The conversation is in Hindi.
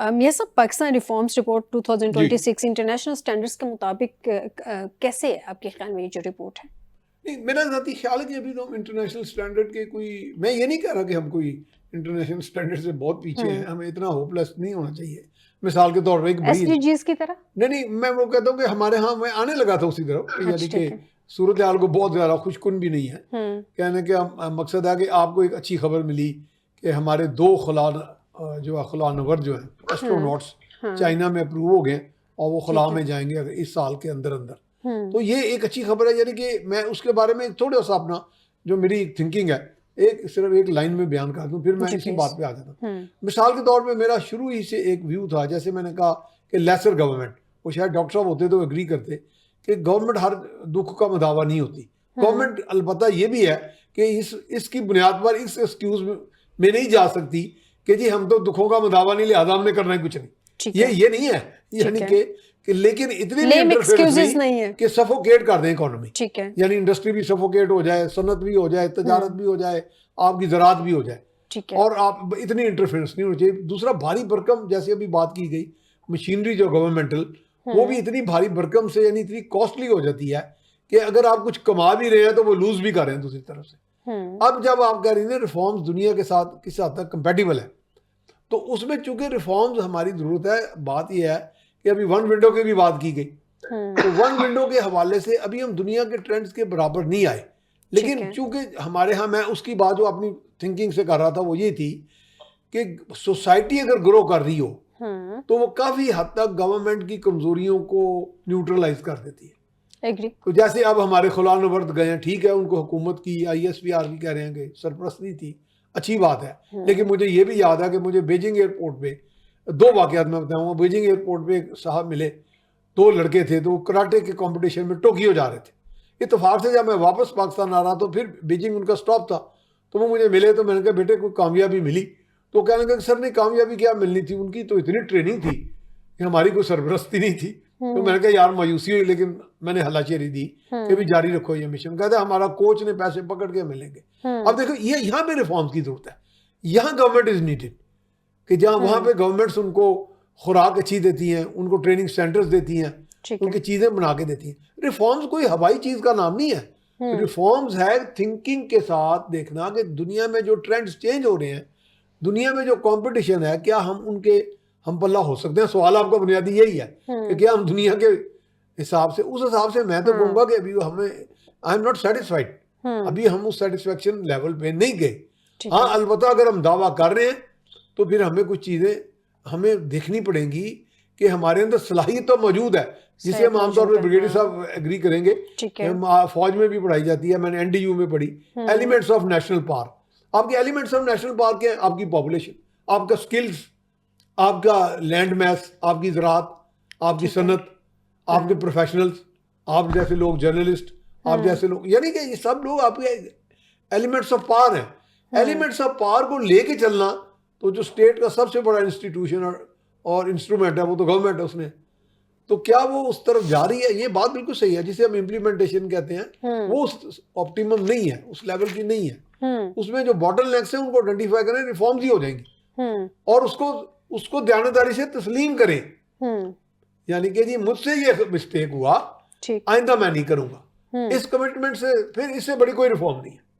ये सब पाकिस्तान रिफॉर्म्स रिपोर्ट जी 2026 इंटरनेशनल स्टैंडर्ड्स के मुताबिक कैसे है आपके ख्याल में ये जो रिपोर्ट है? नहीं, मेरा ज़ाती ख्याल है कि अभी तो हम इंटरनेशनल स्टैंडर्ड के कोई, मैं ये नहीं कह रहा कि हम कोई इंटरनेशनल स्टैंडर्ड से बहुत पीछे हैं, हमें इतना होपलेस नहीं होना चाहिए। मिसाल के तौर पे एक बड़ी, एसडीजीज की तरह? नहीं, मैं वो कहता हूँ कि हमारे यहाँ मैं आने लगा था उसी तरफ, यानी अच्छा, कि ठीक है। सूरत हाल को बहुत ज़्यादा खुशकुन भी नहीं है। कहने का मकसद है कि आपको एक अच्छी खबर मिली कि हमारे 2 खलानवर जो हैं एस्ट्रोनॉट्स चाइना में अप्रूव हो गए और वो खला में जाएंगे अगर इस साल के अंदर अंदर। तो ये एक अच्छी खबर है, यानी कि मैं उसके बारे में थोड़ा सा अपना जो मेरी थिंकिंग है सिर्फ एक लाइन में बयान कर दूं, फिर मैं जी इसी प्लीज। बात पे आ जाता हूँ। मिसाल के तौर पे मेरा शुरू ही से एक व्यू था, जैसे मैंने कहा कि लेसर गवर्नमेंट, वो शायद डॉक्टर साहब होते तो एग्री करते कि गवर्नमेंट हर दुख का मदावा नहीं होती। गवर्नमेंट अलबत्ता ये भी है कि इसकी बुनियाद पर इस एक्सक्यूज में नहीं जा सकती कि जी हम तो दुखों का मदावा नहीं, लिहाजा हमने करना है कुछ नहीं। ये नहीं है, यानी कि लेकिन इतनी भी इंटरफेरेंस नहीं है कि सफोकेट कर दें इकोनॉमी। ठीक है। यानी इंडस्ट्री भी सफोकेट हो जाए, सनत भी हो जाए, तजारत भी हो जाए, आपकी ज़राअत भी हो जाए, ठीक है। और आप इतनी इंटरफेरेंस नहीं होनी चाहिए। दूसरा, भारी भरकम, जैसे अभी बात की गई, मशीनरी जो गवर्नमेंटल, वो भी इतनी भारी भरकम से, यानी इतनी कॉस्टली हो जाती है कि अगर आप कुछ कमा भी रहे हैं तो वो लूज भी कर रहे हैं दूसरी तरफ से। अब जब आप कह रही हैं रिफॉर्म्स दुनिया के साथ किस हद तक कंपेटिबल है, तो उसमें चूंकि रिफॉर्म्स हमारी जरूरत है, बात यह है कि अभी वन विंडो की भी बात की गई, तो वन विंडो के हवाले से अभी हम दुनिया के ट्रेंड्स के बराबर नहीं आए, लेकिन चूंकि हमारे यहाँ, मैं उसकी बात जो अपनी थिंकिंग से कर रहा था वो ये थी कि सोसाइटी अगर ग्रो कर रही हो तो वो काफी हद तक गवर्नमेंट की कमजोरियों को न्यूट्रलाइज कर देती है। एग्री। तो जैसे अब हमारे खुलानवर्द गए हैं, ठीक है, उनको हुकूमत की ISPR भी कह रहे हैं कि सरपरस्ती थी, अच्छी बात है, लेकिन मुझे ये भी याद है कि मुझे बीजिंग एयरपोर्ट पे 2 वाकयात मैं बताऊंगा। बीजिंग एयरपोर्ट पे एक साहब मिले, 2 लड़के थे, तो कराटे के कंपटीशन में टोक्यो जा रहे थे। इत्तेफाक से जब मैं वापस पाकिस्तान आ रहा तो फिर बीजिंग उनका स्टॉप था, तो वो मुझे मिले, तो मैंने कहा बेटे कोई कामयाबी मिली? तो कहने लगे सर नहीं, कामयाबी क्या मिलनी थी, उनकी तो इतनी ट्रेनिंग थी कि हमारी कोई सरबरस्ती नहीं थी। तो मैंने कहा यार मायूसी हुई, लेकिन मैंने हलाचेरी दी कि भी जारी रखो ये मिशन। कहते हमारा कोच ने पैसे पकड़ के मिलेंगे। अब देखो, ये यहाँ पे रिफॉर्म्स की जरूरत है, यहाँ गवर्नमेंट इज नीडेड, कि जहाँ वहाँ पे गवर्नमेंट्स उनको खुराक अच्छी देती हैं, उनको ट्रेनिंग सेंटर्स देती हैं, उनकी चीजें बना के देती हैं। रिफॉर्म्स कोई हवाई चीज का नाम नहीं है, रिफॉर्म्स है थिंकिंग के साथ देखना कि दुनिया में जो ट्रेंड्स चेंज हो रहे हैं, दुनिया में जो कंपटीशन है, क्या हम पल्ला हो सकते हैं। सवाल आपका बुनियादी यही है कि क्या हम दुनिया के हिसाब से, उस हिसाब से मैं तो कहूँगा कि अभी हमें, आई एम नॉट सेटिस्फाइड, अभी हम उस सेटिस्फेक्शन लेवल पे नहीं गए। हाँ, अलबत्ता अगर हम दावा कर रहे हैं तो फिर हमें कुछ चीज़ें हमें देखनी पड़ेंगी कि हमारे अंदर सलाहियत तो मौजूद है, जिसे हम आमतौर पर ब्रिगेडियर साहब एग्री करेंगे, फौज में भी पढ़ाई जाती है, मैंने NDU में पढ़ी, एलिमेंट्स ऑफ नेशनल पार्क। आपके एलिमेंट्स ऑफ नेशनल पार्क क्या है? आपकी पॉपुलेशन, आपका स्किल्स, आपका लैंड मैस, आपकी ज़राअत, आपकी सनत, आपके प्रोफेशनल्स, आप जैसे लोग, जर्नलिस्ट, आप जैसे लोग, यानी कि ये सब लोग आपके एलिमेंट्स ऑफ पावर हैं। एलिमेंट्स ऑफ पावर को लेके चलना, तो जो स्टेट का सबसे बड़ा इंस्टीट्यूशन और इंस्ट्रूमेंट है वो तो गवर्नमेंट है उसमें, तो क्या वो उस तरफ जा रही है? ये बात बिल्कुल सही है, जिसे हम इम्प्लीमेंटेशन कहते हैं, वो ऑप्टिमम नहीं है, उस लेवल की नहीं है। उसमें जो बॉटलनेक्स है उनको आइडेंटिफाई करें, रिफॉर्म्स ही हो जाएंगी, और उसको दयानतदारी से तस्लीम करें, यानी कि जी मुझसे ये मिस्टेक हुआ, आइंदा मैं नहीं करूंगा। इस कमिटमेंट से फिर इससे बड़ी कोई रिफॉर्म नहीं है।